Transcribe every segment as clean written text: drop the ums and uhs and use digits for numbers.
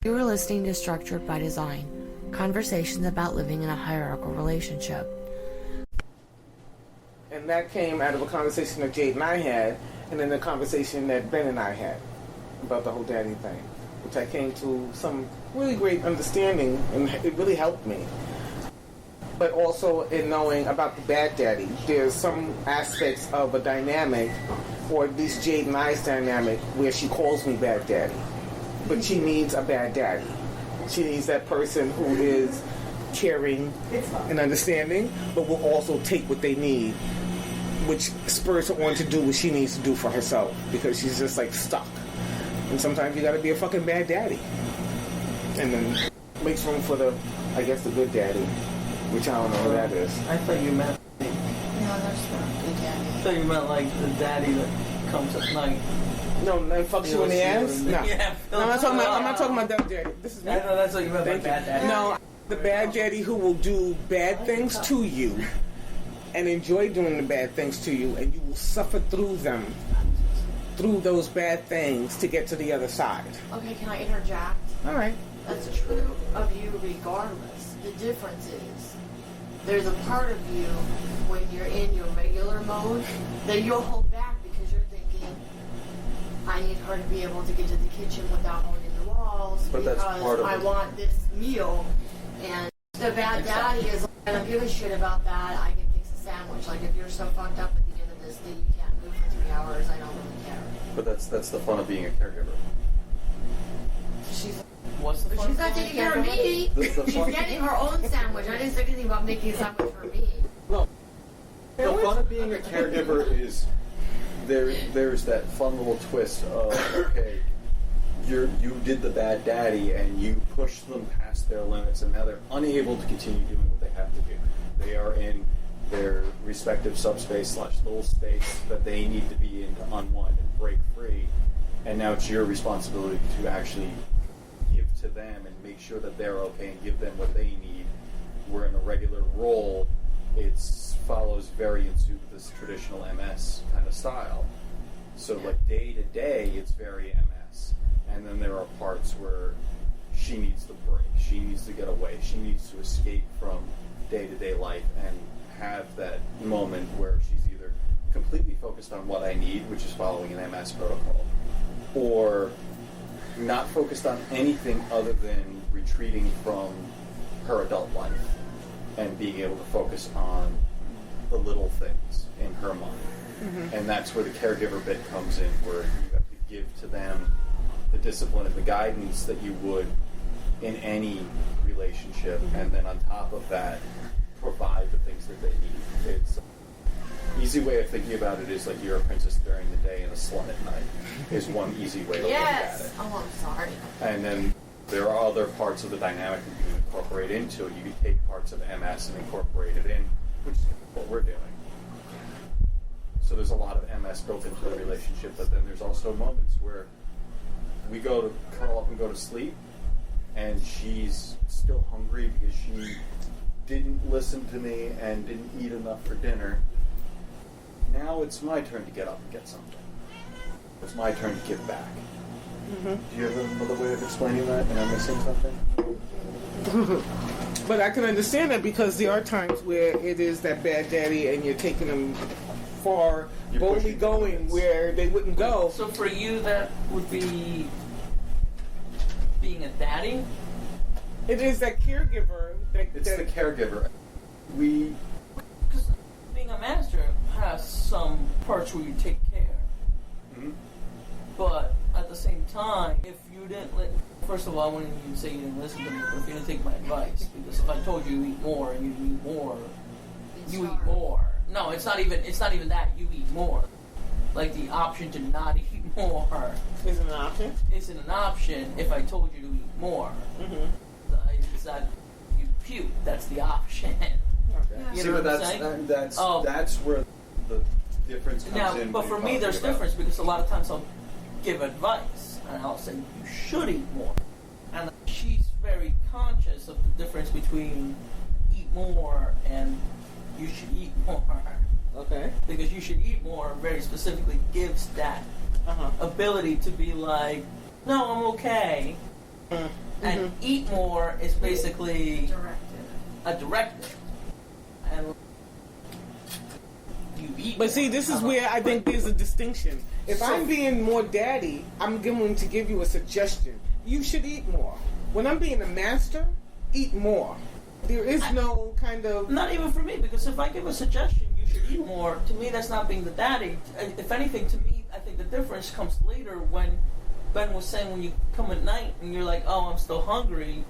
You were listening to Structured by Design, conversations about living in a hierarchical relationship. And that came out of a conversation that Jade and I had, and then the conversation that Ben and I had about the whole daddy thing, which I came to some really great understanding, and it really helped me. But also in knowing about the bad daddy, there's some aspects of a dynamic, or at least Jade and I's dynamic, where she calls me bad daddy. But she needs a bad daddy. She needs that person who is caring and understanding, but will also take what they need, which spurs her on to do what she needs to do for herself, because she's just like stuck. And sometimes you gotta be a fucking bad daddy. And then makes room for the, I guess, the good daddy, which I don't know who that is. I thought you meant... No, there's not good daddy. I thought you meant like the daddy that comes at night. No, that fucks you in the ass? No. Yeah, No, I'm not talking about that daddy. This is me. I know that's what you meant by Thank bad you. daddy. No, the bad daddy who will do bad things to you and enjoy doing the bad things to you, and you will suffer through them, through those bad things to get to the other side. Okay, can I interject? All right. That's true of you regardless. The difference is there's a part of you when you're in your regular mode that you'll hold back because you're thinking, I need her to be able to get to the kitchen without holding the walls But that's because part of I it. want this meal. And the bad daddy is, I don't give a shit about that. I can fix a sandwich. Like, if you're so fucked up at the end of this that you can't move for 3 hours, I don't really care. But that's the fun of being a caregiver. She's What's the fun? she's not taking care of me. The She's fun- getting her own sandwich. I didn't say anything about making a sandwich for me. Well, The fun of being a caregiver is there's that fun little twist of, okay, you did the bad daddy and you pushed them past their limits, and now they're unable to continue doing what they have to do. They are in their respective subspace / little space that they need to be in to unwind and break free, and now it's your responsibility to actually give to them and make sure that they're okay and give them what they need. Where in a regular role, it follows very in suit with this traditional MS kind of style. So like day to day, it's very MS. And then there are parts where she needs the break. She needs to get away. She needs to escape from day-to-day life and have that moment where she's either completely focused on what I need, which is following an MS protocol, or not focused on anything other than retreating from her adult life and being able to focus on the little things in her mind. Mm-hmm. And that's where the caregiver bit comes in, where you have to give to them the discipline and the guidance that you would in any relationship, and then on top of that, provide the things that they need. It's easy way of thinking about it is like you're a princess during the day and a slut at night is one easy way to look at it. Oh, I'm sorry. And then there are other parts of the dynamic that you can incorporate into it. You can take parts of MS and incorporate it in, which is what we're doing. So there's a lot of MS built into the relationship, but then there's also moments where we go to curl up and go to sleep, and she's still hungry because she didn't listen to me and didn't eat enough for dinner. Now it's my turn to get up and get something. It's my turn to give back. Mm-hmm. Do you have another way of explaining that? Am I missing something? but I can understand that because there are times where it is that bad daddy and you're taking them far, You're boldly pushing going limits. where they wouldn't go. So for you, that would be being a daddy? It is that caregiver that... It's the caregiver. Because being a master has some parts where you take care. Mhm. But at the same time, if you didn't first of all, I wouldn't even say you didn't listen to me, but if you didn't take my advice, because if I told you eat more and you eat more, you eat more. No, it's not even that, you eat more. Like the option to not eat more Isn't an option? isn't an option if I told you to eat more. Mm-hmm. It's not you puke, that's the option. Okay. You See, know but what I'm saying? that's where the difference comes Now, in. but when for you're me, there's talking about- difference because a lot of times I'll give advice and I'll say you should eat more, and she's very conscious of the difference between eat more and you should eat more. Okay. Because you should eat more very specifically gives that Uh-huh. ability to be like, no, I'm okay. and eat more is basically Directed. a directive. And you eat But see, this is where I think there's a distinction. If I'm being more daddy, I'm going to give you a suggestion. You should eat more. When I'm being a master, eat more. There is no kind of... Not even for me, because if I give a suggestion, you should eat more, to me that's not being the daddy. If anything, to me, I think the difference comes later when Ben was saying when you come at night and you're like, oh, I'm still hungry,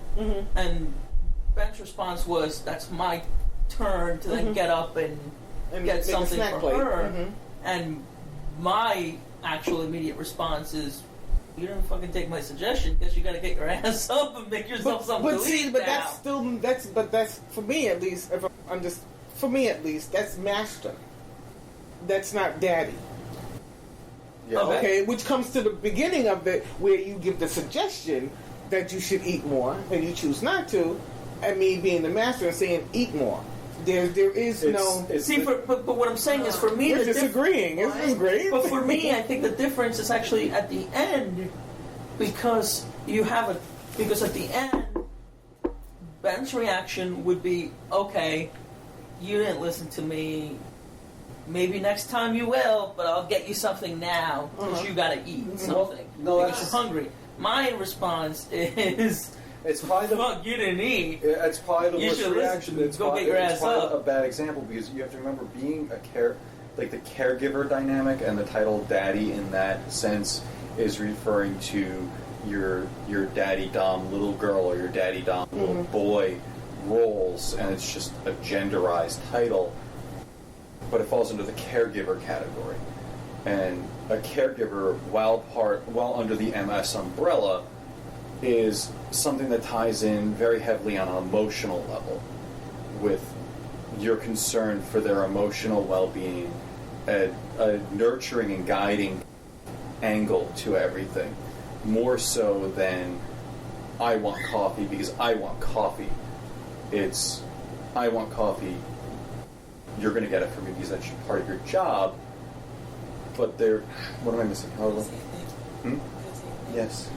and Ben's response was, that's my turn to then get up and get make a something snack for plate. her. And my actual immediate response is, you didn't fucking take my suggestion because you got to get your ass up and make yourself something to eat now. that's still that's for me at least. If I'm just for me at least, that's master. That's not daddy. Yeah. Okay, which comes to the beginning of it, where you give the suggestion that you should eat more, and you choose not to, and me being the master and saying eat more. There is no. See, but what I'm saying is, for me, We're the disagreeing. This is great. But for me, I think the difference is actually at the end, because you have because at the end, Ben's reaction would be, okay, you didn't listen to me. Maybe next time you will, but I'll get you something now because you got to eat something because you're hungry. My response is, it's probably the fuck, you didn't eat. It's probably the You worst should reaction. listen. It's Go probably, get your it's ass probably up. a bad example because you have to remember being the caregiver dynamic, and the title daddy in that sense is referring to your daddy dom little girl or your daddy dom little boy roles, and it's just a genderized title, but it falls into the caregiver category. And a caregiver, while under the MS umbrella, is something that ties in very heavily on an emotional level with your concern for their emotional well-being, a nurturing and guiding angle to everything, more so than I want coffee because I want coffee. It's I want coffee, you're going to get it for me because that's part of your job. But what am I missing? Yes.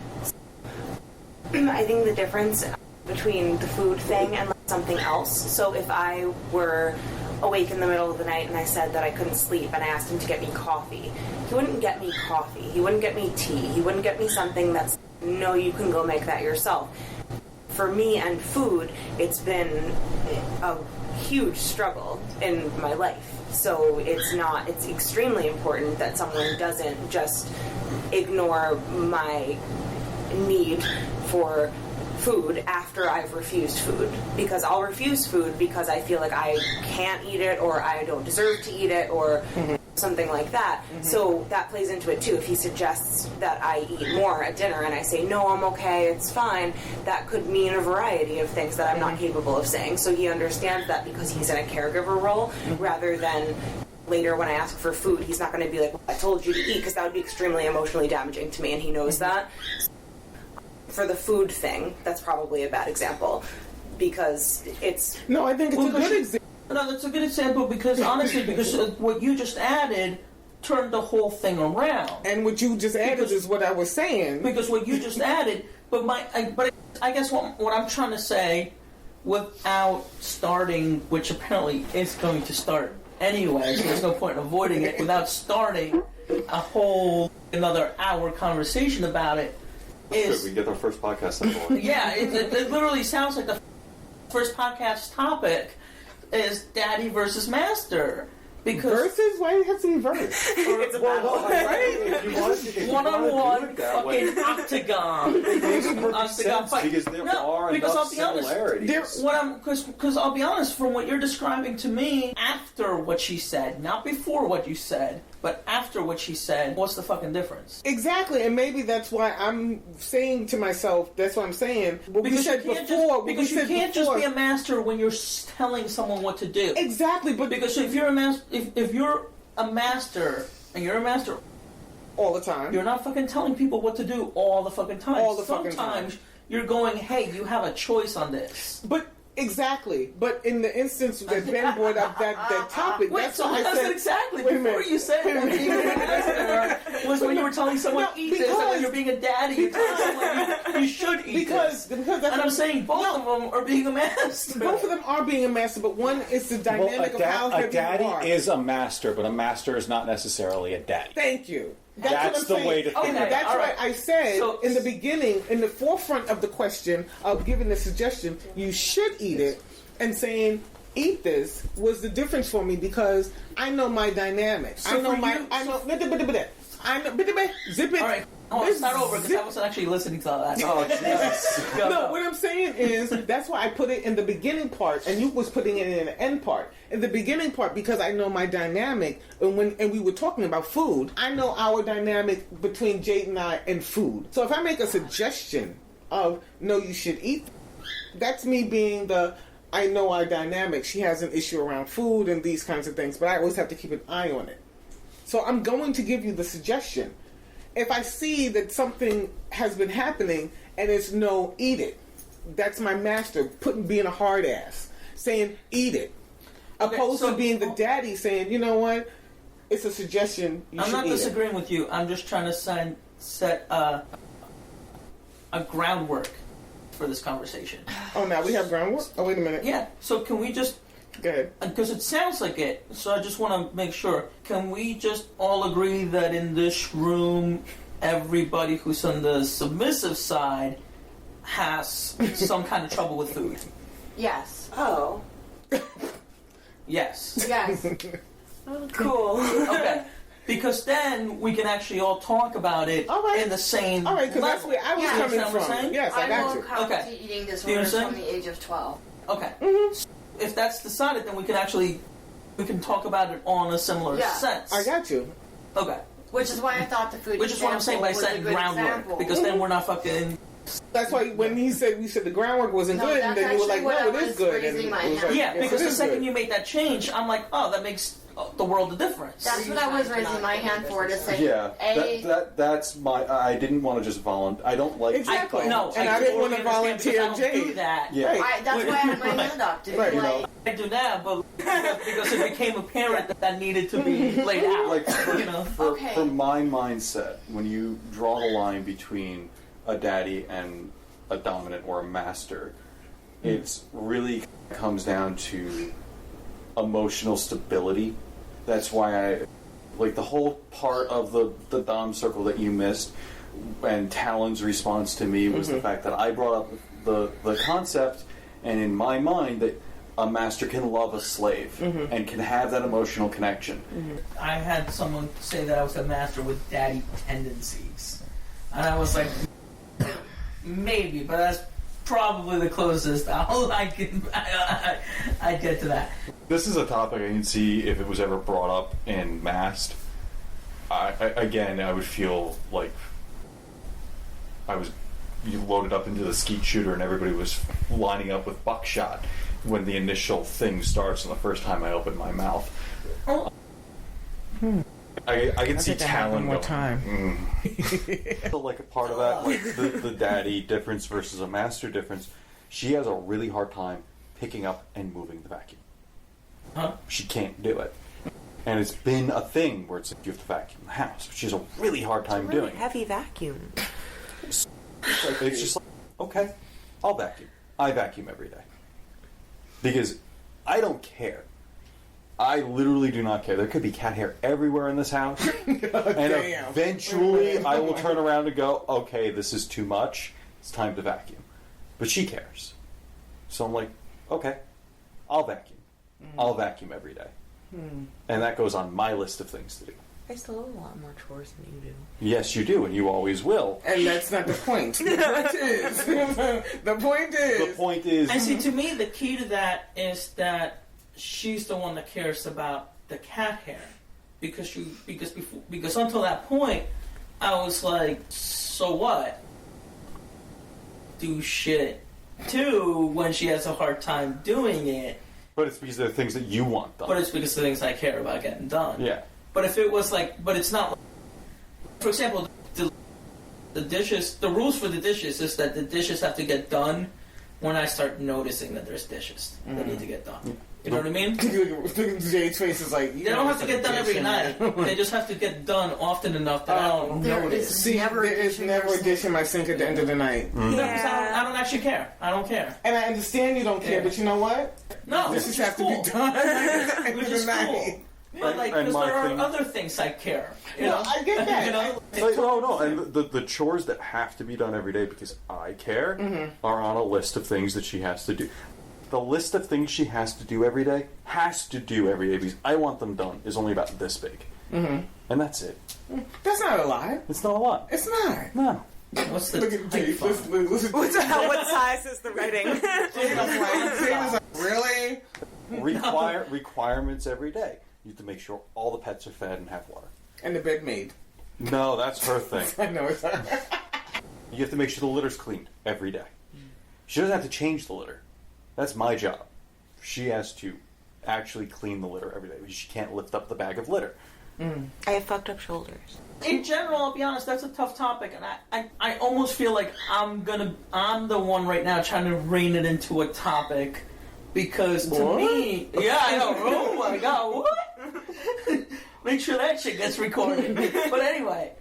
I think the difference between the food thing and something else. So if I were awake in the middle of the night and I said that I couldn't sleep and I asked him to get me coffee, he wouldn't get me coffee. He wouldn't get me tea. He wouldn't get me something that's, no, you can go make that yourself. For me and food, it's been a huge struggle in my life. So it's extremely important that someone doesn't just ignore my need for food after I've refused food, because I'll refuse food because I feel like I can't eat it or I don't deserve to eat it or something like that. So that plays into it too. If he suggests that I eat more at dinner and I say, no, I'm okay, it's fine, that could mean a variety of things that I'm not capable of saying. So he understands that because he's in a caregiver role, rather than later when I ask for food, he's not going to be like, well, I told you to eat, because that would be extremely emotionally damaging to me, and he knows that. For the food thing, that's probably a bad example, because it's... No, I think it's a good example. No, that's a good example because honestly, because what you just added turned the whole thing around. And what you just added is what I was saying. Because what you just added, but I guess what I'm trying to say, without starting, which apparently is going to start anyway, so there's no point in avoiding it, without starting a whole another hour conversation about it, is... We get our first podcast on board. Yeah, it literally sounds like the first podcast topic is daddy versus master. Because Versus? Why do you have to be verse? It's a battle. Right? one-on-one fucking octagon. Octagon fight. Because there are enough I'll be honest, similarities. because I'll be honest, from what you're describing to me, after what she said, not before what you said, but after what she said, what's the fucking difference? Exactly, and maybe that's why I'm saying to myself, that's what I'm saying. What we Because said you can't before. because you can't just be a master when you're telling someone what to do. Exactly, but Because if you're a master, if you're a master and you're a master all the time. you're not fucking telling people what to do all the fucking time. All the fucking time. Sometimes you're going, hey, you have a choice on this. But Exactly, but in the instance that Ben brought up that topic, Wait, that's so why I that's said exactly wait a before minute. you said Wait a that minute. being a master was when you were telling someone No, eat this, and when because- you're being a daddy, you're telling someone you should eat because this. that's And I'm saying both of them are being a master. both of them are being a master, but one is the Well, dynamic of how a heavy daddy you are. is a master, but a master is not necessarily a daddy. Thank you. That's what I'm the saying. way to think And about it. that's All why right. I said So- in the beginning, in the forefront of the question of giving the suggestion, you should eat it, and saying eat this was the difference for me because I know my dynamic. So I know for my. you- I know. I know. Zip it. All right, let's start over because I wasn't actually listening to that. Oh, Jesus. Go, No, go. what I'm saying is that's why I put it in the beginning part, and you was putting it in the end part. In the beginning part, because I know my dynamic, and we were talking about food, I know our dynamic between Jade and I and food. So if I make a suggestion of no, you should eat, that's me being the. I know our dynamic. She has an issue around food and these kinds of things, but I always have to keep an eye on it. So I'm going to give you the suggestion. If I see that something has been happening and it's no, eat it. That's my master being a hard ass, saying eat it, Okay, opposed so- to being the daddy saying, you know what, it's a suggestion. You I'm should not eat disagreeing with you. I'm just trying to set a groundwork for this conversation. it. Oh, now we have groundwork. Oh, wait a minute. Yeah. So can we just, Go ahead. because it sounds like it, so I just want to make sure. Can we just all agree that in this room, everybody who's on the submissive side has some kind of trouble with food? Yes. Oh, Yes. Yes. cool. Okay. Because then we can actually all talk about it All right. in the same All right, because that's level. where I was Yeah. coming Understand what I'm from. saying? Yes, I I got will you. come Okay. to eating Do you disorders understand? from the age of 12. Okay. Mm-hmm. If that's decided, then we can talk about it on a similar Yeah. sense. I got you. Okay. Which is why I thought the food Which is what I'm saying by example was a setting good groundwork. example. Because then we're not fucking. That's why when he said we said the groundwork wasn't No, good, and that's then you were like, actually what no, I it is was good. raising And my it was hand. like, Yeah, yes, because it the is second good. you make that change, I'm like, oh, that makes the world a difference. That's what I was raising my hand for to say. Yeah, A, that's my. I didn't want to just volunteer. I don't like. Exactly. No, And I didn't want to totally understand volunteer because I don't do Jade. that. Yeah. Right. that's why I had my hand up to be Right. like, I do that, but because it became apparent that needed to be laid out. Like you know. Okay. for my mindset, when you draw the line between a daddy and a dominant or a master, it's really comes down to emotional stability. That's why I like the whole part of the Dom circle that you missed, and Talon's response to me was the fact that I brought up the concept, and in my mind that a master can love a slave and can have that emotional connection. I had someone say that I was a master with daddy tendencies. And I was like, maybe, but that's probably the closest I get to that. This is a topic I can see if it was ever brought up in Mast. I would feel like I was loaded up into the skeet shooter and everybody was lining up with buckshot when the initial thing starts and the first time I open my mouth. Oh. I can see think I have one Talon more going, time. So like a part of that, like the daddy difference versus a master difference, she has a really hard time picking up and moving the vacuum. Huh? She can't do it. And it's been a thing where it's like you have to vacuum the house, but she has a really hard time Really doing it. heavy vacuum. It's just like, okay, I'll vacuum. I vacuum every day. Because I don't care. I literally do not care. There could be cat hair everywhere in this house. And Damn. eventually I will turn around and go, okay, this is too much. It's time to vacuum. But she cares. So I'm like, okay, I'll vacuum. I'll vacuum every day. And that goes on my list of things to do. I still have a lot more chores than you do. Yes, you do, and you always will. And that's not the point. The point is, the point is, The point is, And see, to me, the key to that is that she's the one that cares about the cat hair, because until that point, I was like, so what? Do shit too when she has a hard time doing it, but it's because there are things that you want done. but it's because of things I care about getting done. Yeah. But if it was like, but it's not. For example, the dishes. The rules for the dishes is that the dishes have to get done when I start noticing that there's dishes that need to get done. You know what I mean? Jade's face is like, They don't have to get done every night. They just have to get done often enough that I don't There notice. is See, never there is never a dish in my sink at the end of the night. Yeah. I don't actually care. I don't care. And I understand you don't care, Yeah. but you know what? No, Dishes which is have to cool. be done at the end Which of is the cool. night. But like, And because my there are thing- other things I care. You No, know? I get that. You know? Like, no, and the chores that have to be done every day because I care are on a list of things that she has to do. The list of things she has to do every day because I want them done is only about this big, and that's it. That's not a lie. It's not a lot. It's not. No. What's the Look at Jade. type font? Listen. What size is the writing? Jade was like, really? Requirements every day. You have to make sure all the pets are fed and have water. And the bed maid. No, that's her thing. I know it's not. You have to make sure the litter's cleaned every day. She doesn't have to change the litter. That's my job. She has to actually clean the litter every day because she can't lift up the bag of litter. I have fucked up shoulders. In general, I'll be honest, that's a tough topic, and I almost feel like I'm the one right now trying to rein it into a topic, because to me, yeah, I know, oh my god, what? Make sure that shit gets recorded. But anyway,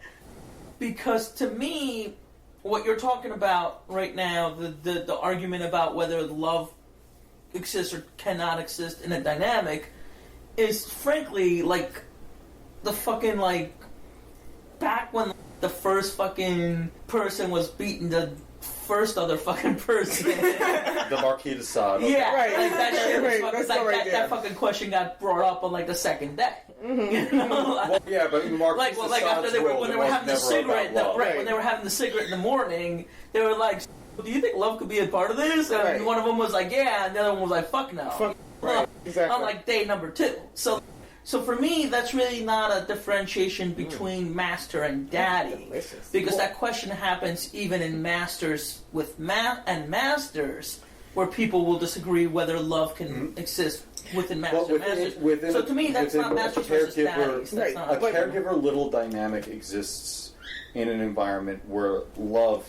because to me, what you're talking about right now, the argument about whether love exists or cannot exist in a dynamic, is frankly like the fucking like back when the first fucking person was beating the first other fucking person. The Marquis de Sade. Yeah, Right. like that shit was Right, fucking, let's like go right that there. fucking question got brought up on like the second day. You know? Well, yeah, but Marquis Like, de like after Sade's they were world, when they it were was having the never cigarette, about love. right? When they were having the cigarette in the morning, they were like, "Do you think love could be a part of this?" And Right. one of them was like, "Yeah," and the other one was like, "Fuck no." Fuck, right, exactly. On like day number 2. So for me, that's really not a differentiation between master and daddy, Delicious. because that question happens even in masters with and masters, where people will disagree whether love can exist within masters Well, and masters. within So to me, that's within not a masters versus caregiver- daddies. That's Right. not A caregiver little dynamic exists in an environment where love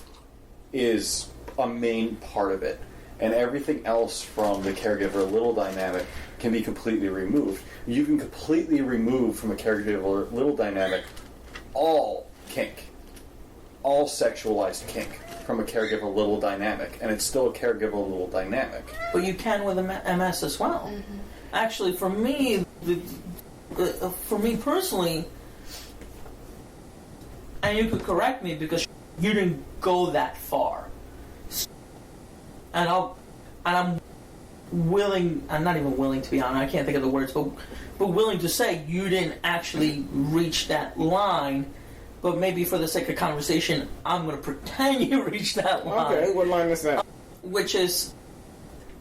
is a main part of it, and everything else from the caregiver little dynamic can be completely removed. You can completely remove from a caregiver little dynamic all kink, all sexualized kink from a caregiver little dynamic, and it's still a caregiver little dynamic. But you can with a MS as well. Actually, for me, for me personally, and you could correct me because you didn't go that far, and I'm willing. I'm not even willing, to be honest. I can't think of the words, but willing to say you didn't actually reach that line. But maybe for the sake of conversation, I'm going to pretend you reached that line. Okay, what line is that? Which is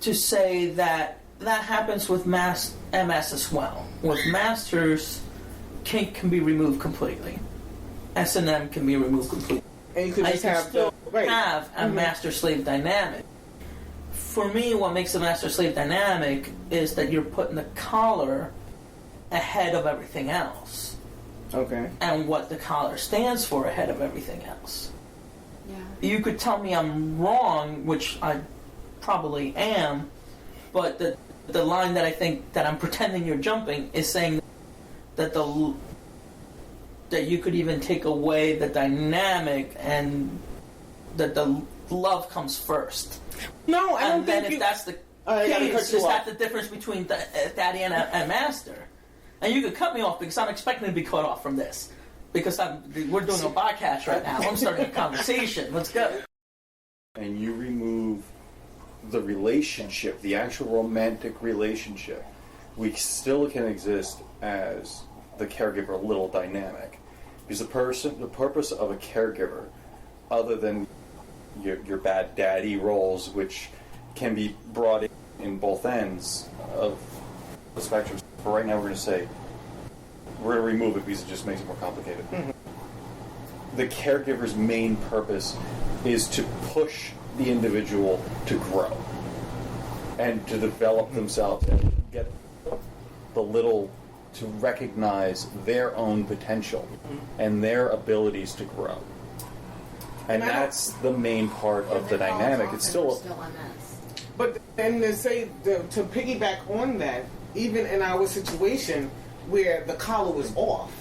to say that happens with MS as well. With masters, kink can be removed completely. S&M can be removed completely. And you could I just can have still the right. have a master-slave dynamic. For me, what makes a master-slave dynamic is that you're putting the collar ahead of everything else. Okay. And what the collar stands for ahead of everything else. Yeah. You could tell me I'm wrong, which I probably am, but the line that I think that I'm pretending you're jumping is saying that that you could even take away the dynamic and that the love comes first. No, I don't And then think if you... that's the I gotta case, cut you is off. that the difference between daddy and a master? And you could cut me off because I'm expecting to be cut off from this. Because we're doing a podcast right now. I'm starting a conversation. Let's go. And you remove the relationship, the actual romantic relationship, we still can exist as the caregiver little dynamic. Because the purpose of a caregiver, other than your bad daddy roles, which can be brought in both ends of the spectrum. For right now, we're going to say we're going to remove it because it just makes it more complicated. The caregiver's main purpose is to push the individual to grow and to develop themselves and get the little to recognize their own potential and their abilities to grow. And that's the main part of the dynamic. It's still MS. But then to piggyback on that, even in our situation where the collar was off,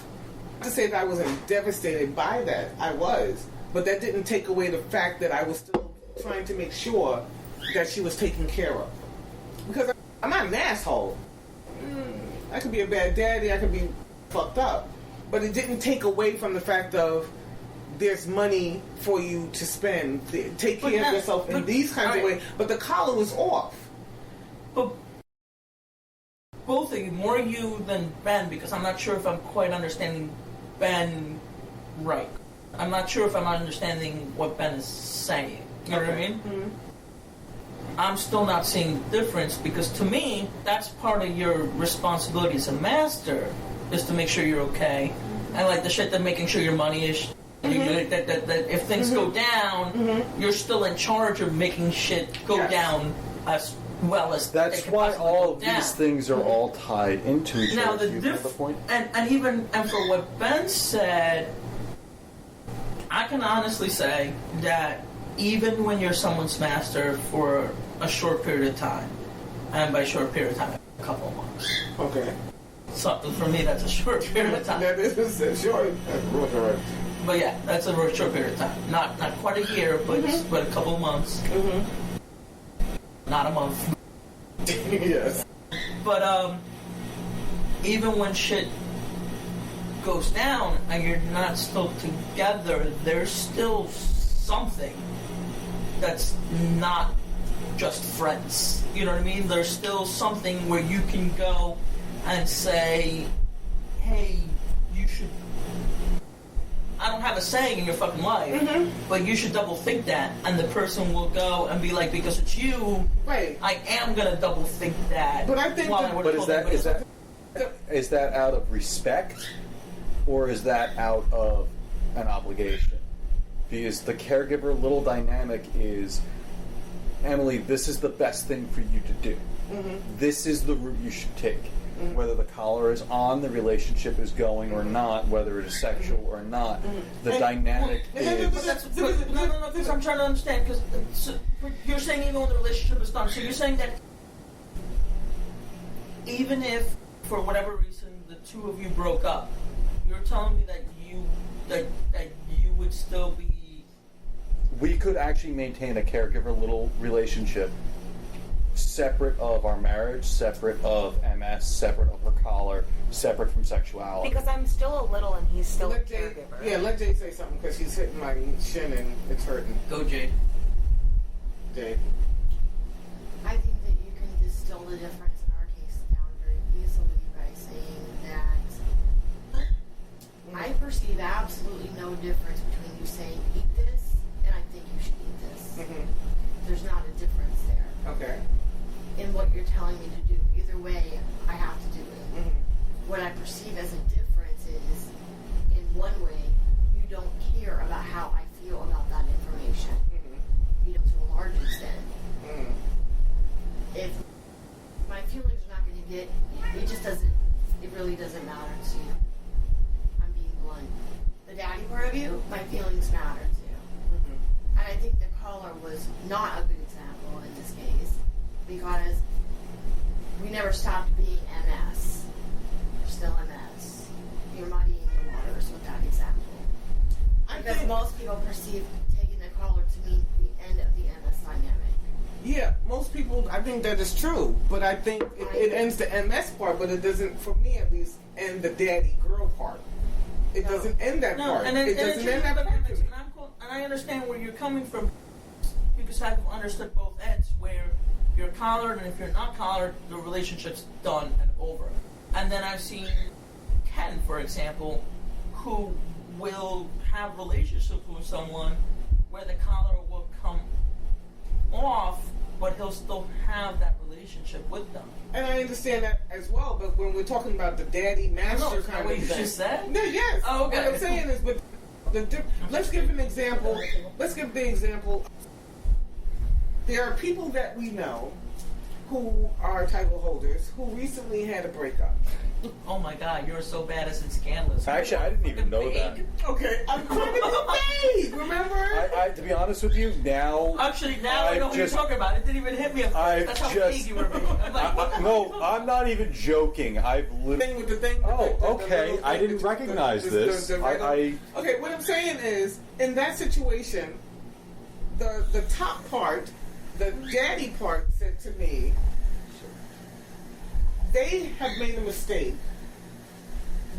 not to say that I wasn't devastated by that, I was, but that didn't take away the fact that I was still trying to make sure that she was taken care of. Because I'm not an asshole. I could be a bad daddy, I could be fucked up, but it didn't take away from the fact of there's money for you to spend. Take care of yourself in these kinds of ways. But the collar was off. But both of you, more you than Ben, because I'm not sure if I'm quite understanding Ben right. I'm not sure if I'm understanding what Ben is saying. You know what I mean? Mm-hmm. I'm still not seeing the difference, because to me, that's part of your responsibility as a master, is to make sure you're okay. And like the shit that making sure your money is that if things go down, you're still in charge of making shit go down as well as That's they can why possibly all go of down. these things are all tied into each Now other. the Do you have the point? and for what Ben said, I can honestly say that even when you're someone's master for a short period of time, and by short period of time, a couple of months. Okay. Something for me, that's a short period of time. That is short. But yeah, that's a real short period of time. Not quite a year, but a couple of months. Not a month. Yes. But even when shit goes down and you're not still together, there's still something that's not just friends. You know what I mean? There's still something where you can go and say, hey, you should... I don't have a saying in your fucking life, but you should double think that. And the person will go and be like, because it's you, Right. I am going to double think that. But I think while that- I would But have is told that is that out of respect, or is that out of an obligation? Because the caregiver little dynamic is, Emily, this is the best thing for you to do. This is the route you should take. Whether the collar is on, the relationship is going or not, whether it is sexual or not, the dynamic But is... that's, no, because I'm trying to understand, because you're saying even when the relationship is done, so you're saying that even if, for whatever reason, the two of you broke up, you're telling me that you would still be... We could actually maintain a caregiver little relationship separate of our marriage, separate of MS, separate of her collar, separate from sexuality. Because I'm still a little and he's still a Let Jay, caregiver. yeah, let Jay say something because he's hitting my shin and it's hurting. Go, Jade. Jay. I think that you can distill the difference in our case down very easily by saying that I perceive absolutely no difference between you saying eat this and I think you should eat this. There's not a difference there Okay. in what you're telling me to do. Either way, I have to do it. What I perceive as a difference is, in one way, you don't care about how I feel about that information. You know, to a large extent. If my feelings are not going to get, it really doesn't matter to you. I'm being blunt. The daddy part of you, my feelings matter to. And I think the caller was not a good example in this case because we never stopped being MS. We're still MS. You're muddying the waters with that example. Because most people perceive taking the caller to mean the end of the MS dynamic. Yeah, most people, I think that is true, but I think it ends the MS part, but it doesn't, for me at least, end the daddy-girl part. It doesn't end that part. It doesn't end that part to me. And I understand where you're coming from because I've understood both ends where you're collared and if you're not collared, the relationship's done and over. And then I've seen Ken, for example, who will have relationships with someone where the collar will come off, but he'll still have that relationship with them. And I understand that as well, but when we're talking about the daddy-master kind what of you thing. just said? No, yes. Oh, okay. What I'm saying is, but let's give an example. Let's give the example. There are people that we know who are title holders who recently had a breakup. Oh my God, you're so badass and scandalous. Actually, I didn't even know that. Okay, I'm trying to be vague, remember? I, to be honest with you, now Actually, now I know what just- you're talking about. It didn't even hit me. At first. I've That's how just- vague you were being. I'm like, no, I'm not even joking. I've literally. Thing with the thing. Oh, the okay. little I thing didn't that you- recognize this. Okay, what I'm saying is, in that situation, the top part, the daddy part, said to me, they have made a mistake.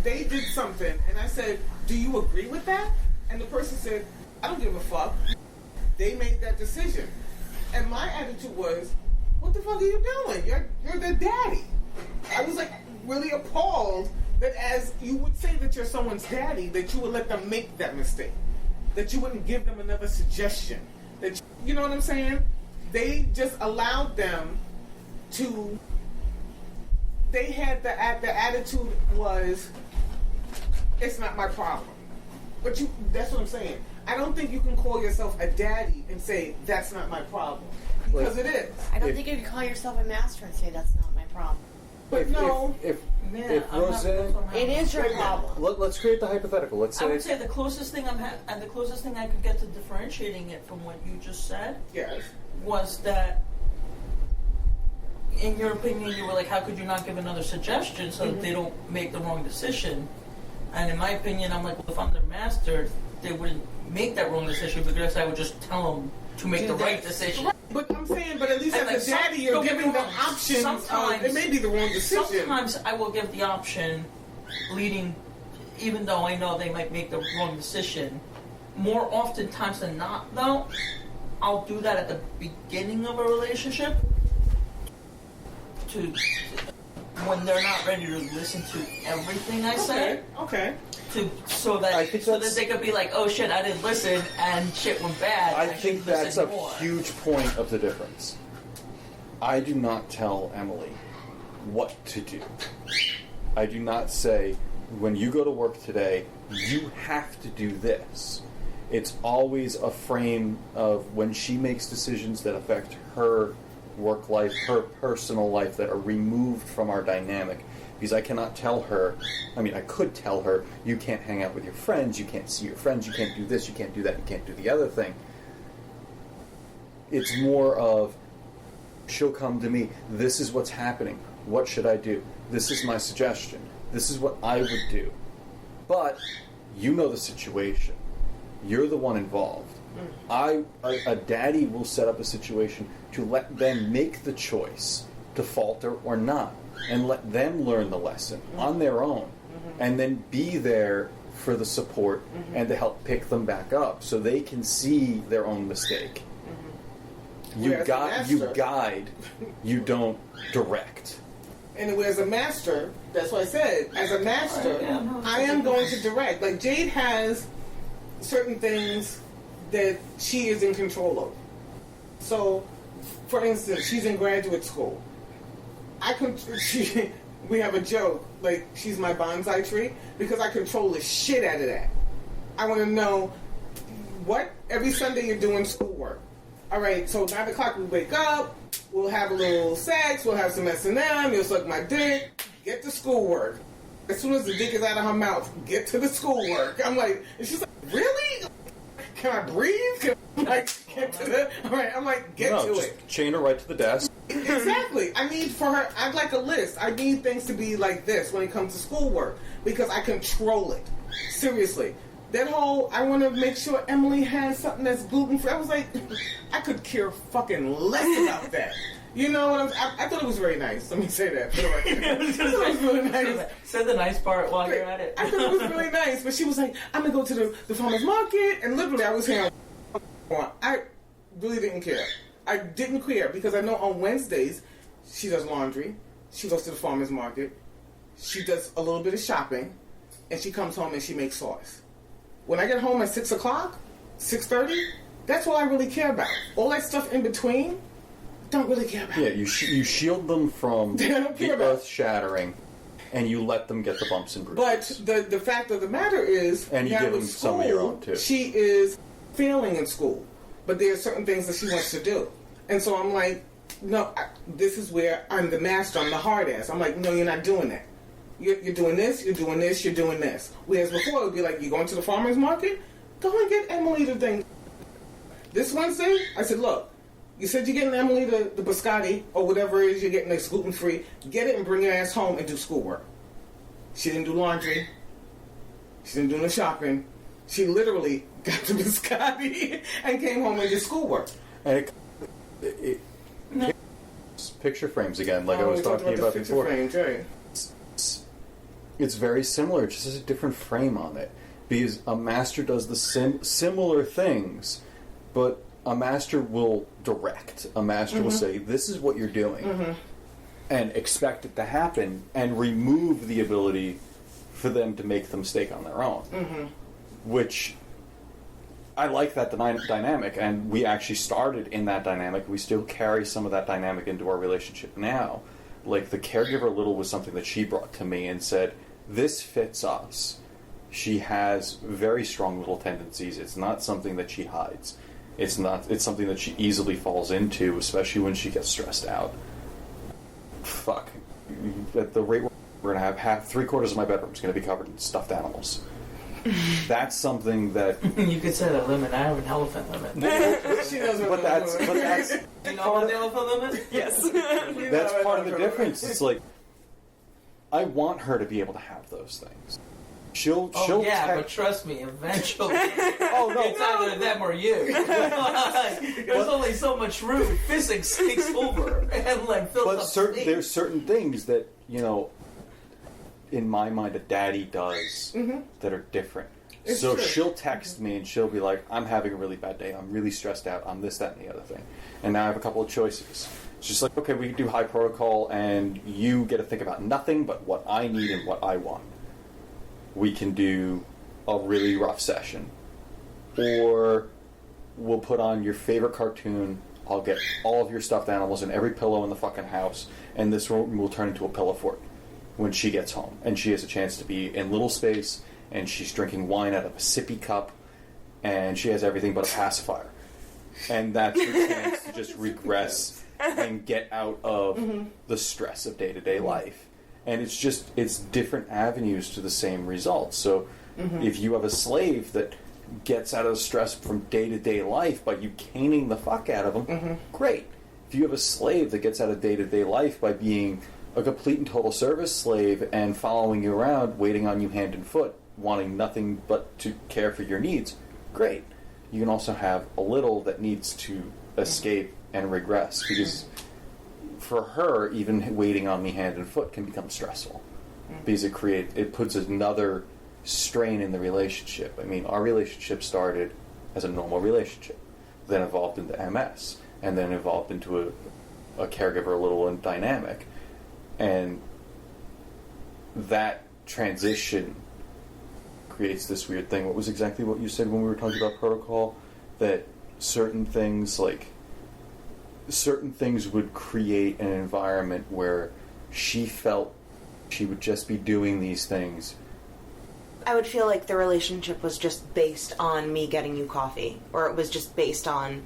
They did something, and I said, "Do you agree with that?" And the person said, "I don't give a fuck. They made that decision." And my attitude was, "What the fuck are you doing? You're the daddy." I was like really appalled that as you would say that you're someone's daddy, that you would let them make that mistake, that you wouldn't give them another suggestion. That you know what I'm saying? They just allowed them to. They had the attitude was, it's not my problem. But that's what I'm saying. I don't think you can call yourself a daddy and say that's not my problem, because it is. I don't think you can call yourself a master and say that's not my problem. But no, If man, if I'm Roseanne, It is your problem. let's create the hypothetical. Let's I would say say the closest thing and the closest thing I could get to differentiating it from what you just said yes. was that, in your opinion, you were like, how could you not give another suggestion so that they don't make the wrong decision? And in my opinion, I'm like, well, if I'm their master, they wouldn't make that wrong decision because I would just tell them to make the right decision. But I'm saying, but at least And as a like daddy, some- you're don't get me giving them wrong, options. sometimes- It may be the wrong decision. Sometimes I will give the option leading, even though I know they might make the wrong decision. More often times than not, though, I'll do that at the beginning of a relationship to when they're not ready to listen to everything I say. Okay. So I think that that's- they could be like, oh shit, I didn't listen and shit went bad. I should think that's a listen more. huge point of the difference. I do not tell Emily what to do. I do not say, when you go to work today, you have to do this. It's always a frame of when she makes decisions that affect her work life, her personal life, that are removed from our dynamic. Because I cannot tell her, I mean, I could tell her, you can't hang out with your friends, you can't see your friends, you can't do this, you can't do that, you can't do the other thing. It's more of, she'll come to me, this is what's happening, what should I do? This is my suggestion, this is what I would do. But, you know the situation. You're the one involved. A daddy will set up a situation to let them make the choice to falter or not, and let them learn the lesson on their own, and then be there for the support and to help pick them back up so they can see their own mistake. You guide, you don't direct. Anyway, as a master, that's what I said. As a master, I am going to direct. Like Jade has certain things that she is in control of. So, for instance, she's in graduate school. We have a joke, like she's my bonsai tree, because I control the shit out of that. I want to know what every Sunday you're doing schoolwork. All right, so 9 o'clock we wake up, we'll have a little sex, we'll have some S&M, you'll suck my dick, get to schoolwork. As soon as the dick is out of her mouth, get to the schoolwork. I'm like, and she's like, really? Can I breathe? Can I, like, get to the, all right, I'm like, get to just it. chain her right to the desk. Exactly. I need for her, I'd like a list. I need things to be like this when it comes to schoolwork because I control it. Seriously. That whole, I want to make sure Emily has something that's gluten-free. I was like, I could care fucking less about that. You know what I thought it was very nice. Let me say that. For the record. I thought it was really nice. Say the nice part while you're at it. I thought it was really nice, but she was like, I'm going to go to the farmer's market, and literally I was here. I really didn't care. I didn't care because I know on Wednesdays she does laundry, she goes to the farmer's market, she does a little bit of shopping, and she comes home and she makes sauce. When I get home at 6 o'clock, 6:30, that's all I really care about. All that stuff in between, don't really care about. Yeah, you shield them from They don't care the about- earth-shattering, and you let them get the bumps and bruises. But the fact of the matter is, And you now give with them some of your own, too. She is failing in school, but there are certain things that she wants to do, and so I'm like, no, this is where I'm the master. I'm the hard ass. I'm like, no, you're not doing that. you're doing this, you're doing this, you're doing this. Whereas before it would be like, you're going to the farmer's market? Go and get Emily the thing. This Wednesday, I said, look, you said you're getting Emily the biscotti or whatever it is you're getting that's gluten-free. Get it and bring your ass home and do schoolwork. She didn't do laundry. She didn't do no shopping. She literally got the biscotti and came home and did schoolwork. And picture frames again, like I was talking about before. Frames, right. It's very similar, just has a different frame on it. Because a master does the similar things, but a master will direct. A master will say, this is what you're doing, and expect it to happen, and remove the ability for them to make the mistake on their own. Which, I like that dynamic, and we actually started in that dynamic. We still carry some of that dynamic into our relationship now. Like, the caregiver little was something that she brought to me and said, this fits us. She has very strong little tendencies. It's not something that she hides. It's something that she easily falls into, especially when she gets stressed out. Fuck. At the rate we're going to have three-quarters of my bedroom is going to be covered in stuffed animals. That's something that... You could set a limit. I have an elephant limit. She knows what but that's You know about the elephant limit? Yes. that's part of the difference. It's like, I want her to be able to have those things. She'll but trust me, eventually, it's either them or you. There's only so much room. Physics takes over and fills But up there's certain things that, in my mind, a daddy does that are different. It's so true. she'll text me and she'll be like, I'm having a really bad day. I'm really stressed out. I'm this, that, and the other thing. And now I have a couple of choices. It's just like, okay, we can do high protocol and you get to think about nothing but what I need and what I want. We can do a really rough session. Or we'll put on your favorite cartoon. I'll get all of your stuffed animals and every pillow in the fucking house, and this room will turn into a pillow fort when she gets home. And she has a chance to be in little space, and she's drinking wine out of a sippy cup, and she has everything but a pacifier. And that's her chance to just regress and get out of the stress of day-to-day life. And it's different avenues to the same result. So if you have a slave that gets out of the stress from day-to-day life by you caning the fuck out of them, great. If you have a slave that gets out of day-to-day life by being a complete and total service slave and following you around, waiting on you hand and foot, wanting nothing but to care for your needs, great. You can also have a little that needs to escape and regress, because for her, even waiting on me hand and foot can become stressful, because it puts another strain in the relationship. I mean, our relationship started as a normal relationship, then evolved into MS, and then evolved into a caregiver little dynamic. And that transition creates this weird thing. What was exactly what you said when we were talking about protocol? That certain things would create an environment where she felt she would just be doing these things. I would feel like the relationship was just based on me getting you coffee, or it was just based on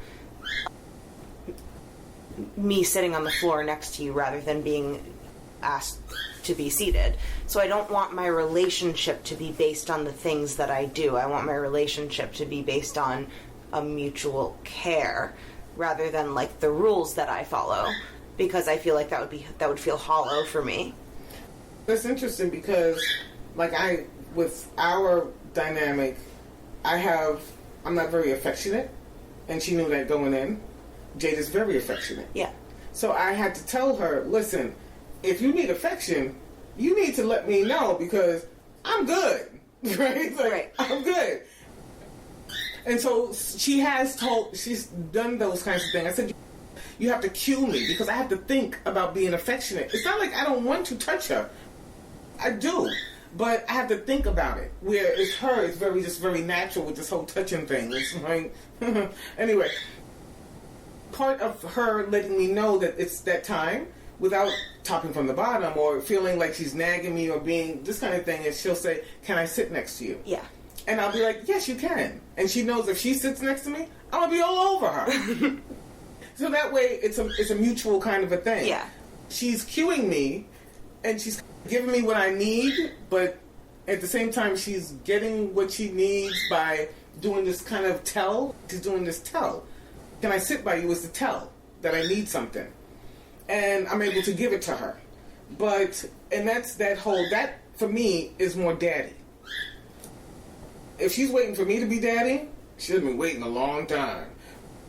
me sitting on the floor next to you rather than being asked to be seated. So I don't want my relationship to be based on the things that I do. I want my relationship to be based on a mutual care rather than the rules that I follow, because I feel like that would feel hollow for me. That's interesting because with our dynamic, I'm not very affectionate, and she knew that going in. Jade is very affectionate. Yeah. So I had to tell her, listen, if you need affection, you need to let me know, because I'm good. Right? Right. I'm good. And so she's done those kinds of things. I said, you have to cue me, because I have to think about being affectionate. It's not like I don't want to touch her. I do. But I have to think about it. Where it's her, it's very natural with this whole touching thing. It's like, anyway, part of her letting me know that it's that time without topping from the bottom or feeling like she's nagging me or being this kind of thing is she'll say, can I sit next to you? Yeah. And I'll be like, yes, you can. And she knows if she sits next to me, I'm going to be all over her. So that way, it's a mutual kind of a thing. Yeah. She's cueing me, and she's giving me what I need, but at the same time, she's getting what she needs by doing this kind of tell. She's doing this tell. Can I sit by you as the tell that I need something? And I'm able to give it to her. And that's that for me is more daddy. If she's waiting for me to be daddy, she's been waiting a long time.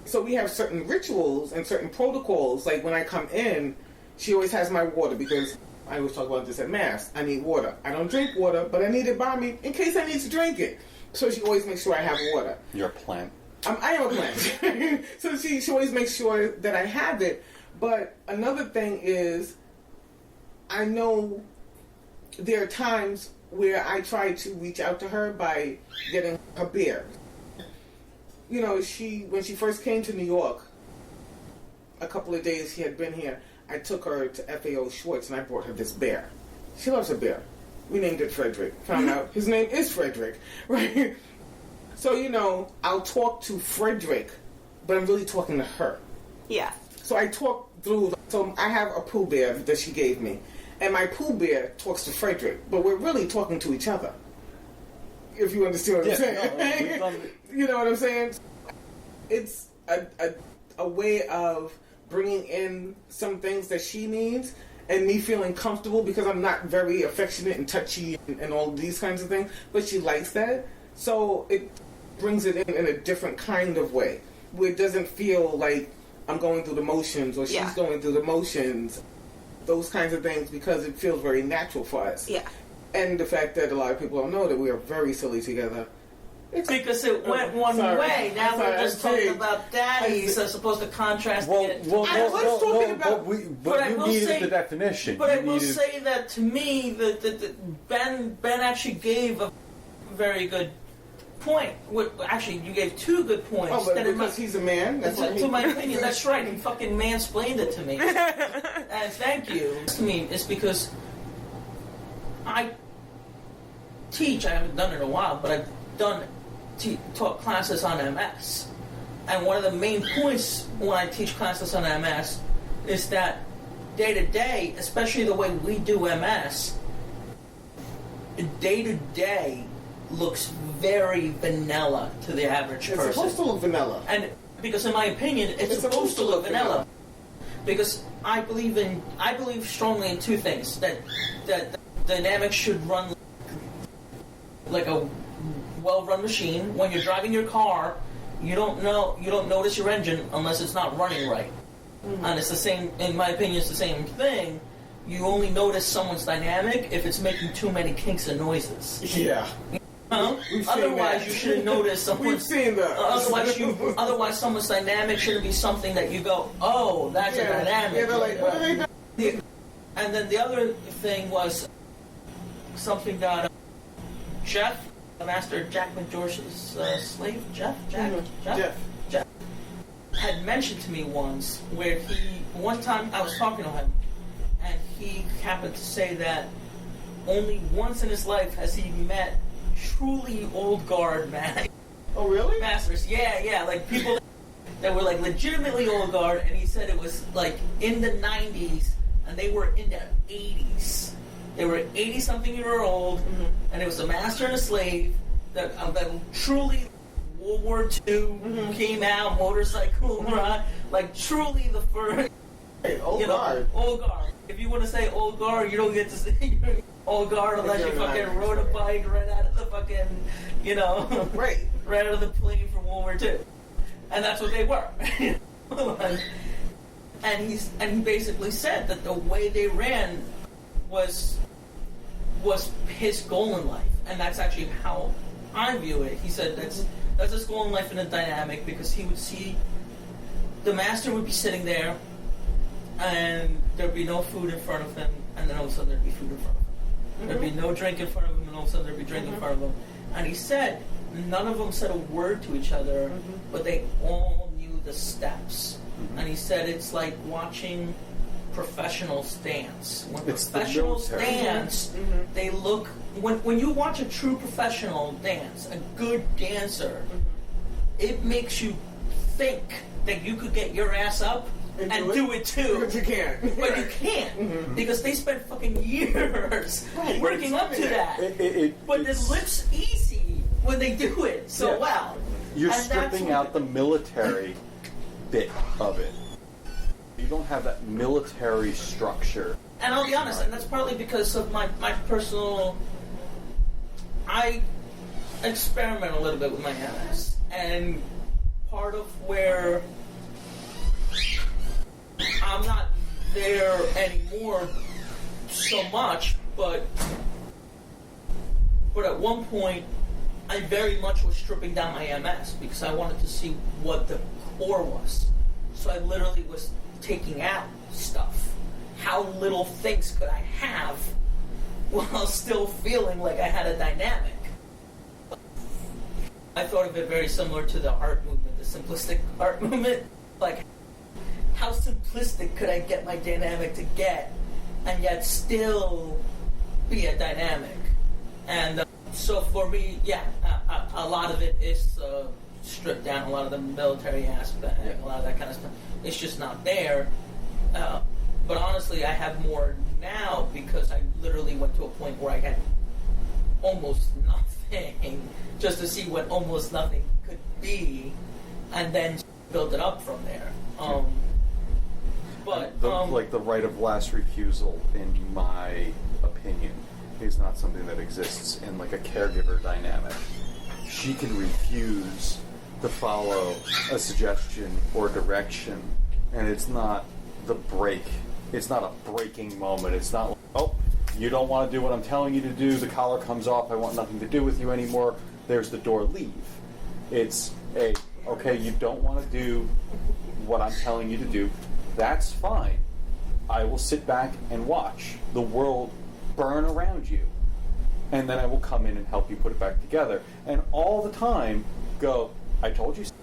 So we have certain rituals and certain protocols. Like when I come in, she always has my water because I always talk about this at Mass. I need water. I don't drink water, but I need it by me in case I need to drink it. So she always makes sure I have water. You're a plant. I am a plant. So she always makes sure that I have it. But another thing is, I know there are times where I try to reach out to her by getting her beer. You know, when she first came to New York, a couple of days she had been here, I took her to FAO Schwartz and I brought her this bear. She loves her bear. We named it Frederick. Found out his name is Frederick, right? So, you know, I'll talk to Frederick, but I'm really talking to her. Yeah. So I talk through, so I have a Pooh Bear that she gave me. And my Pooh Bear talks to Frederick, but we're really talking to each other. If you understand what I'm saying. You know what I'm saying? It's a way of bringing in some things that she needs and me feeling comfortable because I'm not very affectionate and touchy and all these kinds of things, but she likes that. So it brings it in a different kind of way where it doesn't feel like I'm going through the motions or she's going through the motions, those kinds of things, because it feels very natural for us. Yeah. And the fact that a lot of people don't know that we are very silly together. Because it went one way. Now we're just talking about daddies as opposed to contrasting it. But you needed the definition. But I will say that to me, Ben actually gave a very good point. Actually, you gave two good points. Oh, but because he's a man? That's to my opinion, that's right. He fucking mansplained it to me. And thank you. To me, it's because I teach. I haven't done it in a while, but I've taught classes on MS. And one of the main points when I teach classes on MS is that day to day, especially the way we do MS, day to day looks very vanilla to the average person. It's supposed to look vanilla. And because in my opinion, it's supposed to look vanilla. Because I believe strongly in two things. That dynamics should run like a well-run machine. When you're driving your car, you don't notice your engine unless it's not running right. Mm-hmm. And it's the same, in my opinion, it's the same thing. You only notice someone's dynamic if it's making too many kinks and noises. Yeah. Otherwise, you shouldn't notice someone's. We've seen that. Otherwise, someone's dynamic shouldn't be something that you go, oh, that's a dynamic. Yeah, they're like, what are they doing? And then the other thing was something that Jeff, Master Jack McGeorge's slave, Jeff, had mentioned to me once, where one time I was talking to him, and he happened to say that only once in his life has he met truly old guard Oh, really? masters. Yeah, like people that were like legitimately old guard, and he said it was like in the 90s, and they were in the 80s. They were 80-something-year-old, and it was a master and a slave that truly World War II came out, motorcycle ride, like truly the first. Old guard. Old guard. If you want to say old guard, you don't get to say old guard unless you fucking rode a bike right out of the fucking, right out of the plane from World War II, and that's what they were. and he basically said that the way they ran was his goal in life, and that's actually how I view it. He said that's his goal in life in a dynamic, because he would see the master would be sitting there, and there'd be no food in front of him, and then all of a sudden there'd be food in front of him. There'd be no drink in front of him, and all of a sudden there'd be drink in front of him. And he said none of them said a word to each other, but they all knew the steps. And he said it's like watching professionals dance. When professionals dance, they look. When you watch a true professional dance, a good dancer, it makes you think that you could get your ass up and do it too. But you can't. But you can't because they spent fucking years Right, working up to that. But it it's- looks easy when they do it so Yeah. well. You're And that's stripping what- out the military bit of it. You don't have that military structure. And I'll be honest, and that's partly because of my personal. I experiment a little bit with my MS, and part of where I'm not there anymore so much, but at one point I very much was stripping down my MS because I wanted to see what the core was. So I literally was taking out stuff. How little things could I have while still feeling like I had a dynamic? I thought of it very similar to the art movement, the simplistic art movement. Like, how simplistic could I get my dynamic to get and yet still be a dynamic? And so for me, yeah, a lot of it is stripped down, a lot of the military aspect, a lot of that kind of stuff. It's just not there. But honestly, I have more now because I literally went to a point where I had almost nothing, just to see what almost nothing could be, and then build it up from there. Like the right of last refusal, in my opinion, is not something that exists in like a caregiver dynamic. She can refuse to follow a suggestion or direction, and it's not the break. It's not a breaking moment. It's not like, oh, you don't want to do what I'm telling you to do. The collar comes off. I want nothing to do with you anymore. There's the door. Leave. It's okay, you don't want to do what I'm telling you to do. That's fine. I will sit back and watch the world burn around you. And then I will come in and help you put it back together. And all the time, go, I told you so.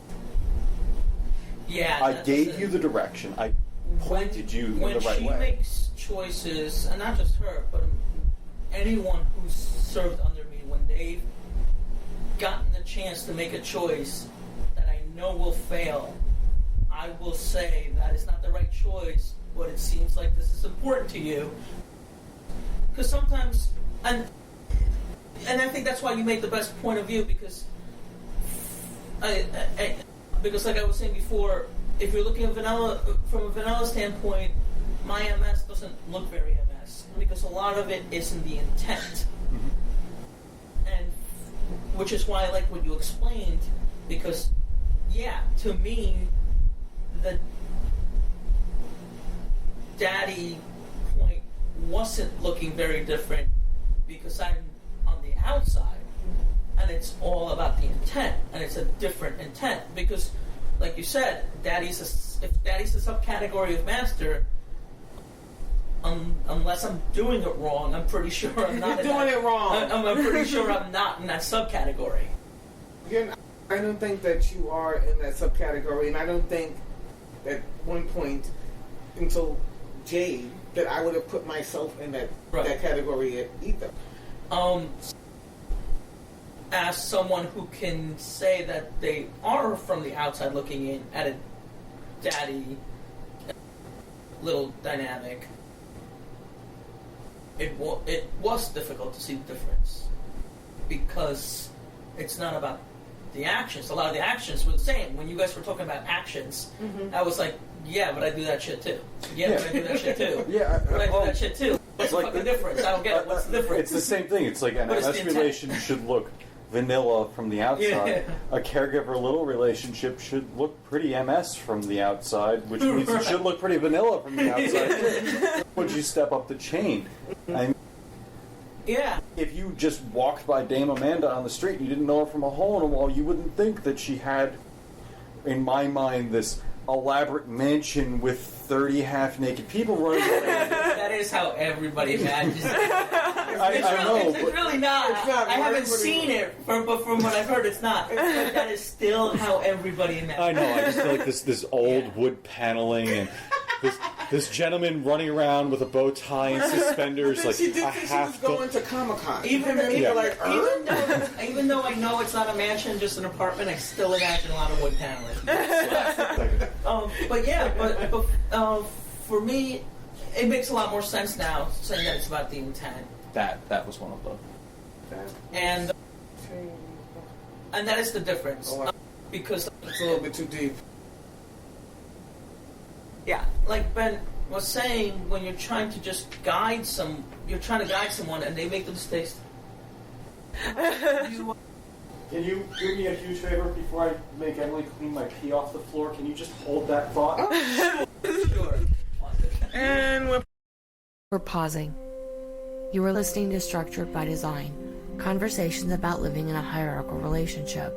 Yeah, I gave you the direction. I pointed you in the right when she way. makes choices, and not just her, but anyone who's served under me, when they've gotten the chance to make a choice that I know will fail, I will say that is not the right choice, but it seems like this is important to you. Because sometimes, and I think that's why you make the best point of view, because because like I was saying before, if you're looking at vanilla from a vanilla standpoint, my MS doesn't look very MS because a lot of it is in the intent, and which is why I like what you explained, because yeah, to me, the daddy point wasn't looking very different because I'm on the outside, and it's all about the intent, and it's a different intent because, like you said, if daddy's a subcategory of master, unless I'm doing it wrong, I'm pretty sure I'm not. You're doing it wrong. I'm pretty sure I'm not in that subcategory. I don't think that you are in that subcategory, and I don't think at one point until Jade that I would have put myself in that category either. As someone who can say that they are from the outside looking in at a daddy little dynamic, it was difficult to see the difference because it's not about the actions. A lot of the actions were the same. When you guys were talking about actions, I was like, yeah, but I do that shit too. Yeah, but I do that shit too. Yeah, but I do that shit too. What's the fucking difference? I don't get it. What's the difference? It's the same thing. It's like an But it's MS the intent. relation should look vanilla from the outside. Yeah. A caregiver little relationship should look pretty MS from the outside, which means it should look pretty vanilla from the outside. Would you step up the chain? I mean, Yeah. if you just walked by Dame Amanda on the street and you didn't know her from a hole in a wall, you wouldn't think that she had, in my mind, this elaborate mansion with 30 half-naked people running around. That is how everybody imagines it. I know, It's but really not. It's not. I haven't Everybody- seen it, but from what I've heard, it's not. That is still how everybody imagines. I know. I just feel like this old wood paneling and this gentleman running around with a bow tie and suspenders. But Like she did I think she was have going to. to Comic-Con. Even like, even though I know it's not a mansion, just an apartment, I still imagine a lot of wood paneling. But yeah, but for me, it makes a lot more sense now saying that it's about the intent, That was one of the. and that is the difference, because It's a little bit too deep. yeah, like Ben was saying, when you're trying to just you're trying to guide someone, and they make the mistakes. Can you do me a huge favor before I make Emily clean my pee off the floor? Can you just hold that thought? Sure. And We're pausing. You are listening to Structured by Design, conversations about living in a hierarchical relationship.